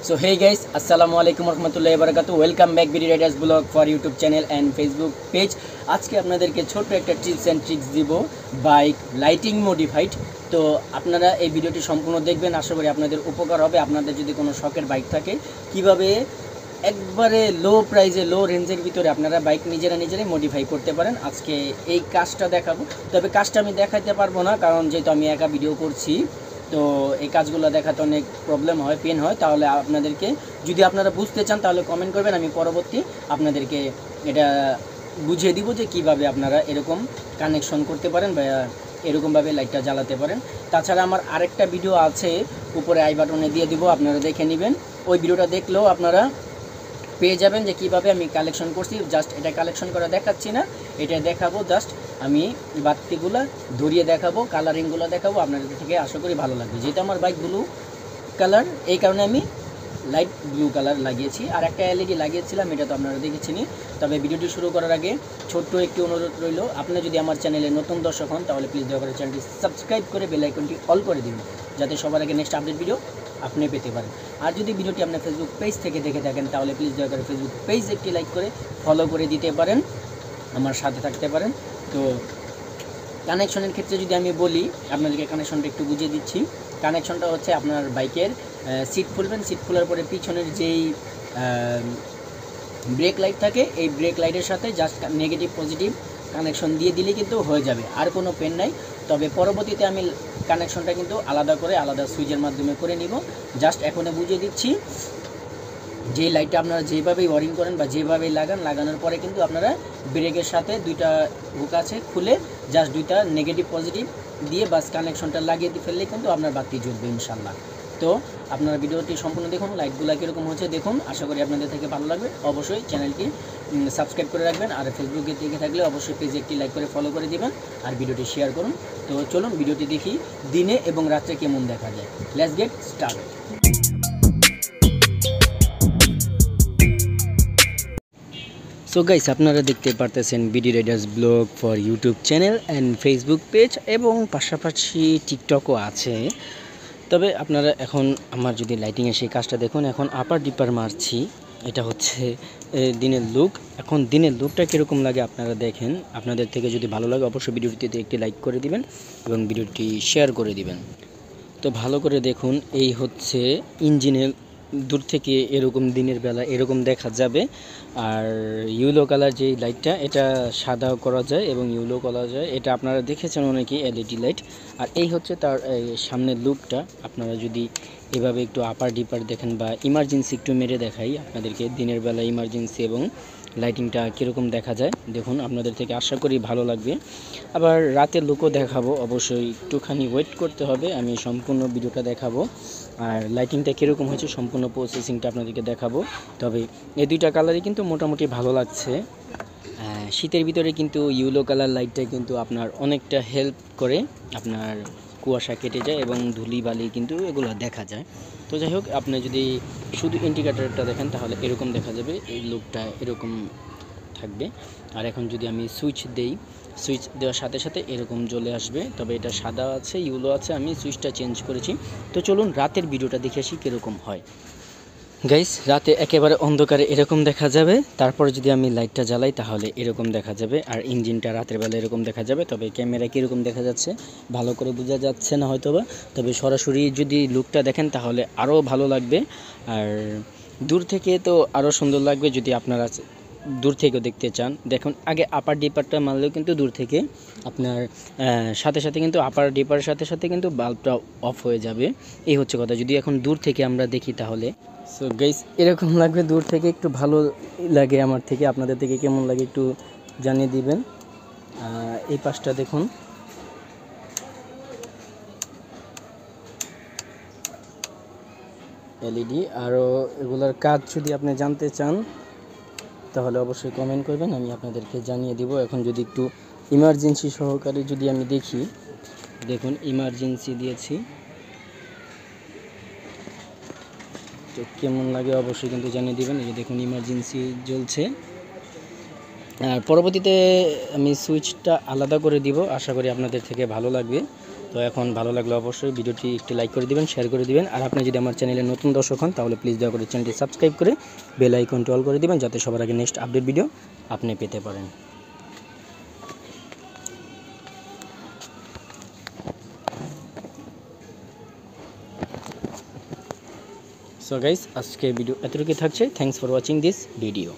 So hey guys, Assalamu Alaikum Rahmatullahi, Barakatuh. Welcome back bdriders blog for YouTube channel and Facebook page. আজকে আপনাদেরকে ছোট একটা tips and tricks দিব bike lighting modified. তো আপনারা এই ভিডিওটি সম্পূর্ণ দেখবেন, আশা করি আপনাদের উপকার হবে। আপনাদের যদি কোনো শখের বাইক থাকে কিভাবে একবারে লো প্রাইসে লো রেঞ্জের ভিতরে আপনারা বাইক নিজেরাই মডিফাই করতে পারেন, আজকে এই কাজটা দেখাবো। তবে কাজটা আমি দেখাতে পারবো না, কারণ যেহেতু আমি একা ভিডিও করছি, তো এই কাজগুলো দেখাতে অনেক প্রবলেম হয়, পেন হয়। তাহলে আপনাদেরকে যদি আপনারা বুঝতে চান তাহলে কমেন্ট করবেন, আমি পরবর্তী আপনাদেরকে এটা বুঝিয়ে দিব যে কিভাবে আপনারা এরকম কানেকশন করতে পারেন বা এরকমভাবে লাইটটা জ্বালাতে পারেন। তাছাড়া আমার আরেকটা ভিডিও আছে, উপরে আই বাটনে দিয়ে দিব, আপনারা দেখে নেবেন। ওই ভিডিওটা দেখলেও আপনারা পেয়ে যাবেন যে কিভাবে আমি কালেকশন করছি। জাস্ট এটা কালেকশন করে দেখাচ্ছি না, এটা দেখাবো, জাস্ট আমি বাতিগুলো ধরিয়ে দেখাবো, কালারিংগুলো দেখাবো, আপনাদের থেকে আশা করি ভালো লাগবে। যেহেতু আমার বাইক ব্লু কালার, এই কারণে আমি লাইট ব্লু কালার লাগিয়েছি, আর একটা এলইডি লাগিয়েছিলাম, এটা তো আপনারা দেখেছেনই। তবে ভিডিওটি শুরু করার আগে ছোট্ট একটি অনুরোধ রইল, আপনি যদি আমার চ্যানেলে নতুন দর্শক হন তাহলে প্লিজ দয়া করে চ্যানেলটি সাবস্ক্রাইব করে বেল আইকনটি অল করে দিন, যাতে সবার আগে নেক্সট আপডেট ভিডিও আপনি পেতে পারেন। আর যদি ভিডিওটি আপনার ফেসবুক পেজ থেকে দেখে থাকেন তাহলে প্লিজ দয়া করে ফেসবুক পেজ একটি লাইক করে ফলো করে দিতে পারেন, আমার সাথে থাকতে পারেন। তো কানেকশনের ক্ষেত্রে যদি আমি বলি, আপনাদেরকে কানেকশনটা একটু বুঝিয়ে দিচ্ছি। কানেকশনটা হচ্ছে আপনার বাইকের সিট খুলবেন, সিট খোলার পরে পিছনের যেই ব্রেক লাইট থাকে, এই ব্রেক লাইটের সাথে জাস্ট নেগেটিভ পজিটিভ কানেকশন দিয়ে দিলে কিন্তু হয়ে যাবে, আর কোনো পেন নাই। তবে পরবর্তীতে আমি কানেকশনটা কিন্তু আলাদা করে আলাদা সুইচের মাধ্যমে করে নিব। জাস্ট এখনই বুঝিয়ে দিচ্ছি, যে লাইটটা আপনারা যেভাবেই ওয়ারিং করেন বা যেভাবেই লাগানোর পরে কিন্তু আপনারা ব্রেকের সাথে দুইটা হুক আছে, খুলে জাস্ট দুইটা নেগেটিভ পজিটিভ দিয়ে বাস কানেকশনটা লাগিয়ে ফেললে কিন্তু আপনার বাতি জ্বলবে ইনশাল্লাহ। তো আপনারা ভিডিওটি সম্পূর্ণ দেখুন, লাইটগুলো কীরকম হচ্ছে দেখুন, আশা করি আপনাদের থেকে ভালো লাগবে। অবশ্যই চ্যানেলটি সাবস্ক্রাইব করে রাখবেন, আর ফেসবুকে দেখে থাকলে অবশ্যই পেজে একটি লাইক করে ফলো করে দিবেন, আর ভিডিওটি শেয়ার করুন। তো চলুন ভিডিওটি দেখি দিনে এবং রাত্রে কেমন দেখা যায়। Let's get start. So guys, আপনারা দেখতে পারতেছেন bdriders blog for YouTube channel and Facebook page, এবং পাশাপাশি টিকটকও আছে। তবে আপনারা এখন আমার যদি লাইটিংয়ের সেই কাজটা দেখুন, এখন আপার ডিপার মারছি, এটা হচ্ছে দিনের লুক। এখন দিনের লুকটা কীরকম লাগে আপনারা দেখেন, আপনাদের থেকে যদি ভালো লাগে অবশ্যই ভিডিওটিতে একটি লাইক করে দিবেন এবং ভিডিওটি শেয়ার করে দিবেন। তো ভালো করে দেখুন, এই হচ্ছে ইঞ্জিনের দূর থেকে এরকম দিনের বেলা এরকম দেখা যাবে। আর ইউলো কালার যেই লাইটটা, এটা সাদাও করা যায় এবং ইউলো করা যায়, এটা আপনারা দেখেছেন অনেকেই এলইডি লাইট। আর এই হচ্ছে তার সামনের লুকটা। আপনারা যদি এভাবে একটু আপার ডিপার দেখেন বা ইমার্জেন্সি একটু মেরে দেখাই আপনাদেরকে, দিনের বেলা ইমার্জেন্সি এবং লাইটিংটা কীরকম দেখা যায় দেখুন, আপনাদের থেকে আশা করি ভালো লাগবে। আবার রাতের লুকও দেখাবো, অবশ্যই একটুখানি ওয়েট করতে হবে, আমি সম্পূর্ণ ভিডিওটা দেখাবো। আর লাইটিংটা কীরকম হয়েছে সম্পূর্ণ প্রসেসিংটা আপনাদেরকে দেখাবো। তবে এই দুইটা কালারই কিন্তু মোটামুটি ভালো লাগছে। শীতের ভিতরে কিন্তু ইউলো কালার লাইটটা কিন্তু আপনার অনেকটা হেল্প করে, আপনার কুয়াশা কেটে যায় এবং ধুলি বালি কিন্তু এগুলো দেখা যায়। তো যাই হোক, আপনি যদি শুধু ইন্ডিকেটরটা দেখেন তাহলে এরকম দেখা যাবে, এই লুকটা এরকম থাকবে। আর এখন যদি আমি সুইচ দেই, সুইচ দেওয়ার সাথে সাথে এরকম জ্বলে আসবে। তবে এটা সাদা আছে, ইউলো আছে, আমি সুইচটা চেঞ্জ করেছি। তো চলুন রাতের ভিডিওটা দেখে আসি কীরকম হয়। গাইস, রাতে একেবারে অন্ধকারে এরকম দেখা যাবে, তারপরে যদি আমি লাইটটা জ্বালাই তাহলে এরকম দেখা যাবে, আর ইঞ্জিনটা রাতের বেলা এরকম দেখা যাবে। তবে ক্যামেরা কীরকম দেখা যাচ্ছে ভালো করে বোঝা যাচ্ছে না হয়তোবা, তবে সরাসরি যদি লুকটা দেখেন তাহলে আরও ভালো লাগবে। আর দূর থেকে তো আরও সুন্দর লাগবে যদি আপনারা দূর থেকেও দেখতে চান। দেখুন, আগে আপার ডিপারটা মারলেও কিন্তু দূর থেকে আপনার সাথে সাথে কিন্তু আপার ডিপারের সাথে সাথে কিন্তু বাল্বটা অফ হয়ে যাবে। এই হচ্ছে কথা, যদি এখন দূর থেকে আমরা দেখি তাহলে। সো গাইস, এরকম লাগবে দূর থেকে, একটু ভালো লাগে আমার থেকে, আপনাদের থেকে কেমন লাগে একটু জানিয়ে দিবেন। এই পাশটা দেখুন, এলইডি। আরও এগুলোর কাজ যদি আপনি জানতে চান তাহলে অবশ্যই কমেন্ট করবেন, আমি আপনাদেরকে জানিয়ে দিব। এখন যদি একটু ইমার্জেন্সি সহকারে যদি আমি দেখি, দেখুন ইমার্জেন্সি দিয়েছি, তো কেমন লাগে অবশ্যই কিন্তু জানিয়ে দেবেন। এই যে দেখুন ইমার্জেন্সি জ্বলছে। আর পরবর্তীতে আমি সুইচটা আলাদা করে দিব, আশা করি আপনাদের থেকে ভালো লাগবে। তো এখন ভালো লাগলে অবশ্যই ভিডিওটি একটি লাইক করে দিবেন, শেয়ার করে দিবেন। আর আপনি যদি আমার চ্যানেলে নতুন দর্শক হন তাহলে প্লিজ দয়া করে চ্যানেলটি সাবস্ক্রাইব করে বেল আইকনটি অল করে দিবেন, যাতে সবার আগে নেক্সট আপডেট ভিডিও আপনি পেতে পারেন। সো গাইস, আজকে ভিডিও এতটুকুই থাকছে। Thanks for watching this video.